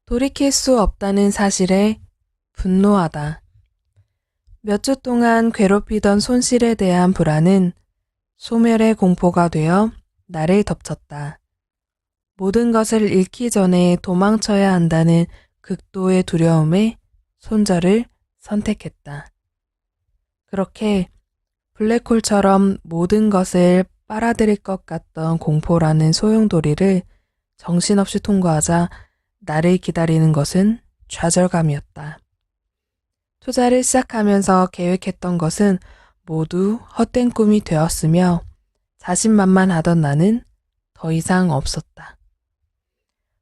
돌이킬 수 없다는 사실에 분노하다. 몇 주 동안 괴롭히던 손실에 대한 불안은 소멸의 공포가 되어 나를 덮쳤다. 모든 것을 잃기 전에 도망쳐야 한다는 극도의 두려움에 손절을 선택했다. 그렇게 블랙홀처럼 모든 것을 빨아들일 것 같던 공포라는 소용돌이를 정신없이 통과하자 나를 기다리는 것은 좌절감이었다. 투자를 시작하면서 계획했던 것은 모두 헛된 꿈이 되었으며 자신만만하던 나는 더 이상 없었다.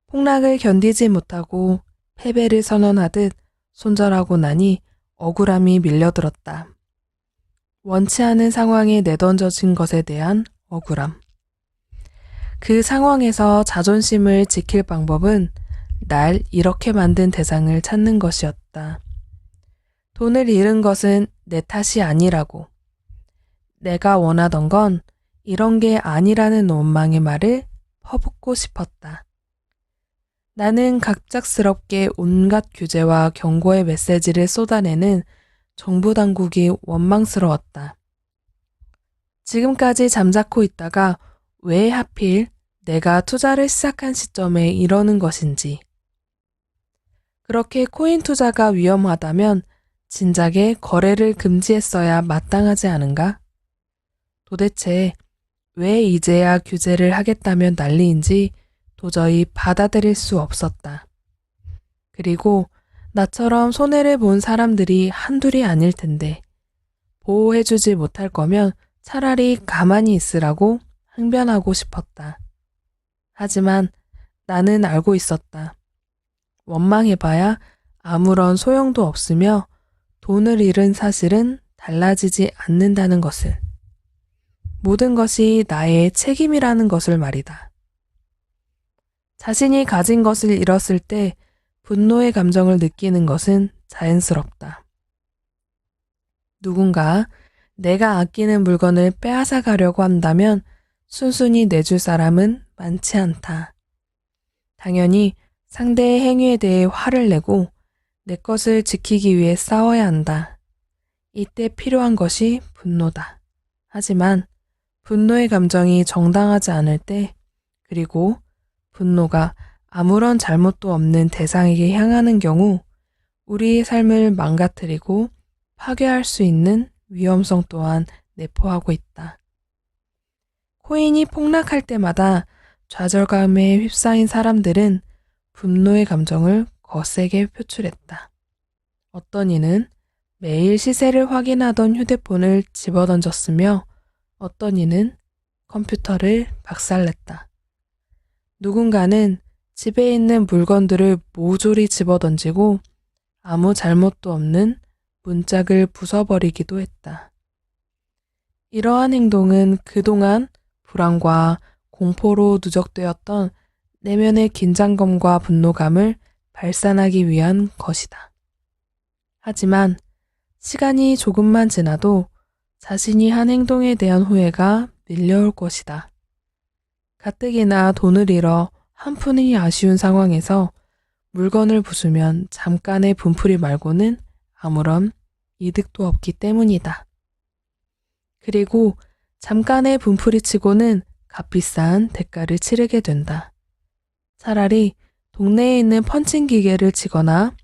폭락을 견디지 못하고 패배를 선언하듯 손절하고 나니 억울함이 밀려들었다. 원치 않은 상황에 내던져진 것에 대한 억울함. 그 상황에서 자존심을 지킬 방법은 날 이렇게 만든 대상을 찾는 것이었다. 돈을 잃은 것은 내 탓이 아니라고. 내가 원하던 건 이런 게 아니라는 원망의 말을 퍼붓고 싶었다. 나는 갑작스럽게 온갖 규제와 경고의 메시지를 쏟아내는 정부 당국이 원망스러웠다. 지금까지 잠자코 있다가 왜 하필 내가 투자를 시작한 시점에 이러는 것인지. 그렇게 코인 투자가 위험하다면 진작에 거래를 금지했어야 마땅하지 않은가? 도대체 왜 이제야 규제를 하겠다면 난리인지 도저히 받아들일 수 없었다. 그리고 나처럼 손해를 본 사람들이 한둘이 아닐 텐데 보호해주지 못할 거면 차라리 가만히 있으라고 항변하고 싶었다. 하지만 나는 알고 있었다. 원망해봐야 아무런 소용도 없으며 돈을 잃은 사실은 달라지지 않는다는 것을. 모든 것이 나의 책임이라는 것을 말이다. 자신이 가진 것을 잃었을 때 분노의 감정을 느끼는 것은 자연스럽다. 누군가 내가 아끼는 물건을 빼앗아 가려고 한다면 순순히 내줄 사람은 많지 않다. 당연히 상대의 행위에 대해 화를 내고 내 것을 지키기 위해 싸워야 한다. 이때 필요한 것이 분노다. 하지만 분노의 감정이 정당하지 않을 때, 그리고 분노가 아무런 잘못도 없는 대상에게 향하는 경우 우리의 삶을 망가뜨리고 파괴할 수 있는 위험성 또한 내포하고 있다. 코인이 폭락할 때마다 좌절감에 휩싸인 사람들은 분노의 감정을 거세게 표출했다. 어떤 이는 매일 시세를 확인하던 휴대폰을 집어던졌으며 어떤 이는 컴퓨터를 박살냈다. 누군가는 집에 있는 물건들을 모조리 집어던지고 아무 잘못도 없는 문짝을 부숴버리기도 했다. 이러한 행동은 그동안 불안과 공포로 누적되었던 내면의 긴장감과 분노감을 발산하기 위한 것이다. 하지만 시간이 조금만 지나도 자신이 한 행동에 대한 후회가 밀려올 것이다. 가뜩이나 돈을 잃어 한푼이 아쉬운 상황에서 물건을 부수면 잠깐의 분풀이 말고는 아무런 이득도 없기 때문이다. 그리고 잠깐의 분풀이치고는 값비싼 대가를 치르게 된다. 차라리 동네에 있는 펀칭 기계를 치거나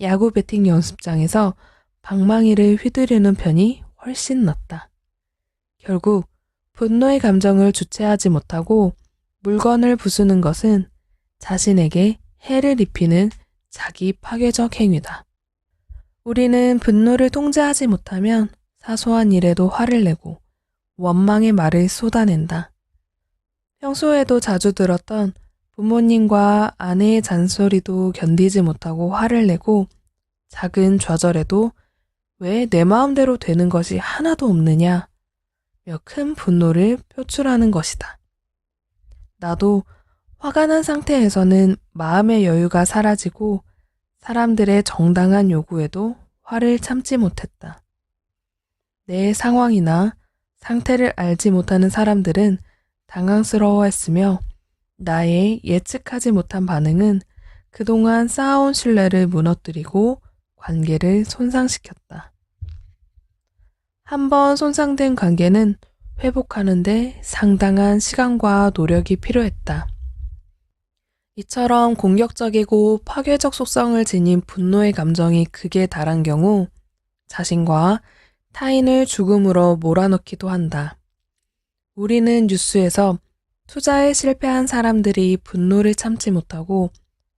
야구 배팅 연습장에서 방망이를 휘두르는 편이 훨씬 낫다. 결국 분노의 감정을 주체하지 못하고 물건을 부수는 것은 자신에게 해를 입히는 자기 파괴적 행위다. 우리는 분노를 통제하지 못하면 사소한 일에도 화를 내고 원망의 말을 쏟아낸다. 평소에도 자주 들었던 부모님과 아내의 잔소리도 견디지 못하고 화를 내고 작은 좌절에도 왜 내 마음대로 되는 것이 하나도 없느냐 며 큰 분노를 표출하는 것이다. 나도 화가 난 상태에서는 마음의 여유가 사라지고 사람들의 정당한 요구에도 화를 참지 못했다. 내 상황이나 상태를 알지 못하는 사람들은 당황스러워했으며 나의 예측하지 못한 반응은 그동안 쌓아온 신뢰를 무너뜨리고 관계를 손상시켰다. 한번 손상된 관계는 회복하는데 상당한 시간과 노력이 필요했다. 이처럼 공격적이고 파괴적 속성을 지닌 분노의 감정이 극에 달한 경우 자신과 타인을 죽음으로 몰아넣기도 한다. 우리는 뉴스에서 투자에 실패한 사람들이 분노를 참지 못하고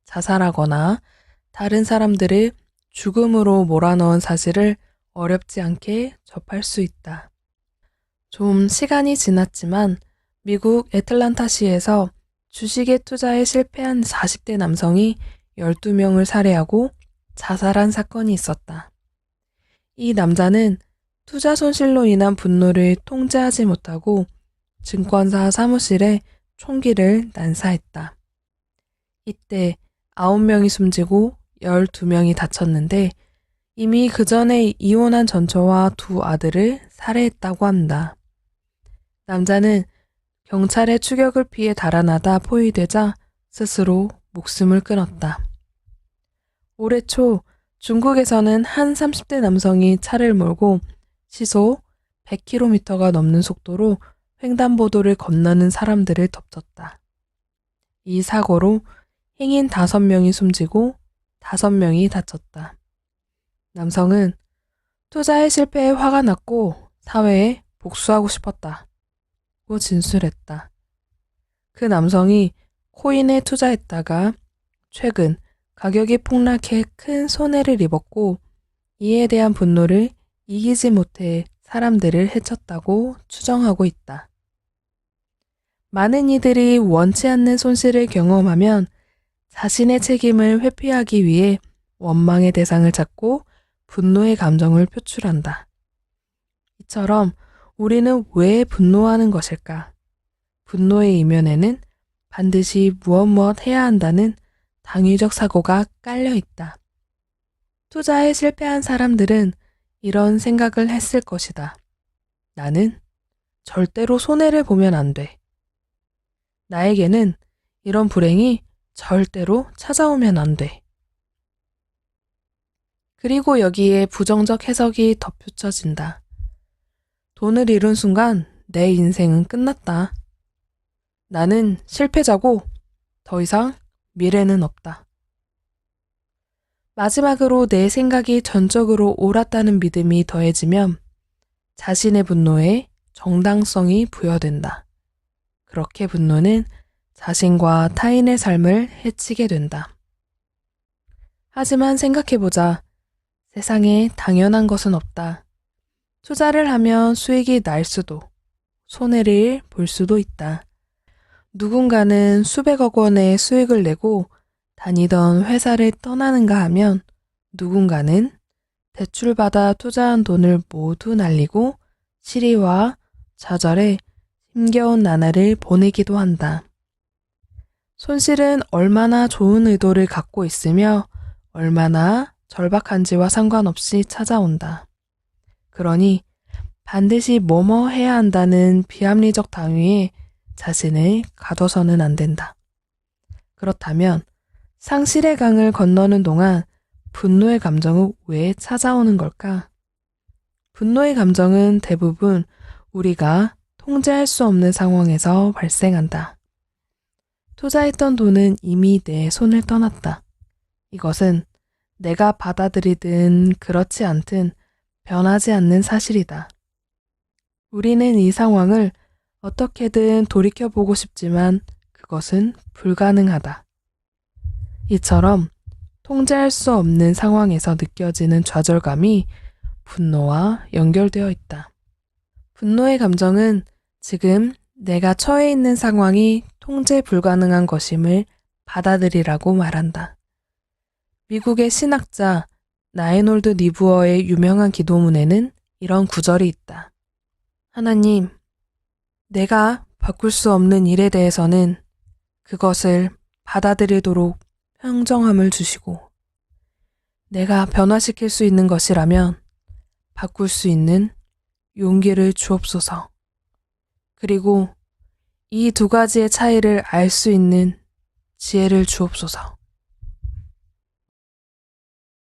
자살하거나 다른 사람들을 죽음으로 몰아넣은 사실을 어렵지 않게 접할 수 있다. 좀 시간이 지났지만 미국 애틀란타시에서 주식의 투자에 실패한 40대 남성이 12명을 살해하고 자살한 사건이 있었다. 이 남자는 투자 손실로 인한 분노를 통제하지 못하고 증권사 사무실에 총기를 난사했다. 이때 9명이 숨지고 12명이 다쳤는데 이미 그 전에 이혼한 전처와 두 아들을 살해했다고 한다. 남자는 경찰의 추격을 피해 달아나다 포위되자 스스로 목숨을 끊었다. 올해 초 중국에서는 한 30대 남성이 차를 몰고 시속 100km가 넘는 속도로 횡단보도를 건너는 사람들을 덮쳤다. 이 사고로 행인 5명이 숨지고 5명이 다쳤다. 남성은 투자의 실패에 화가 났고 사회에 복수하고 싶었다. 고 진술했다. 그 남성이 코인에 투자했다가 최근 가격이 폭락해 큰 손해를 입었고 이에 대한 분노를 이기지 못해 사람들을 해쳤다고 추정하고 있다. 많은 이들이 원치 않는 손실을 경험하면 자신의 책임을 회피하기 위해 원망의 대상을 찾고 분노의 감정을 표출한다. 이처럼 우리는 왜 분노하는 것일까? 분노의 이면에는 반드시 무엇 해야 한다는 당위적 사고가 깔려 있다. 투자에 실패한 사람들은 이런 생각을 했을 것이다. 나는 절대로 손해를 보면 안 돼. 나에게는 이런 불행이 절대로 찾아오면 안 돼. 그리고 여기에 부정적 해석이 덧붙여진다. 돈을 잃은 순간 내 인생은 끝났다. 나는 실패자고 더 이상 미래는 없다. 마지막으로 내 생각이 전적으로 옳았다는 믿음이 더해지면 자신의 분노에 정당성이 부여된다. 그렇게 분노는 자신과 타인의 삶을 해치게 된다. 하지만 생각해보자. 세상에 당연한 것은 없다. 투자를 하면 수익이 날 수도, 손해를 볼 수도 있다. 누군가는 수백억 원의 수익을 내고 다니던 회사를 떠나는가 하면 누군가는 대출받아 투자한 돈을 모두 날리고 시리와 좌절에 힘겨운 나날을 보내기도 한다. 손실은 얼마나 좋은 의도를 갖고 있으며 얼마나 절박한지와 상관없이 찾아온다. 그러니 반드시 뭐뭐 해야 한다는 비합리적 당위에 자신을 가둬서는 안 된다. 그렇다면 상실의 강을 건너는 동안 분노의 감정은 왜 찾아오는 걸까? 분노의 감정은 대부분 우리가 통제할 수 없는 상황에서 발생한다. 투자했던 돈은 이미 내 손을 떠났다. 이것은 내가 받아들이든 그렇지 않든 변하지 않는 사실이다. 우리는 이 상황을 어떻게든 돌이켜보고 싶지만 그것은 불가능하다. 이처럼 통제할 수 없는 상황에서 느껴지는 좌절감이 분노와 연결되어 있다. 분노의 감정은 지금 내가 처해 있는 상황이 통제 불가능한 것임을 받아들이라고 말한다. 미국의 신학자 나이놀드 니부어의 유명한 기도문에는 이런 구절이 있다. 하나님, 내가 바꿀 수 없는 일에 대해서는 그것을 받아들이도록 평정함을 주시고, 내가 변화시킬 수 있는 것이라면 바꿀 수 있는 용기를 주옵소서. 그리고 이 두 가지의 차이를 알 수 있는 지혜를 주옵소서.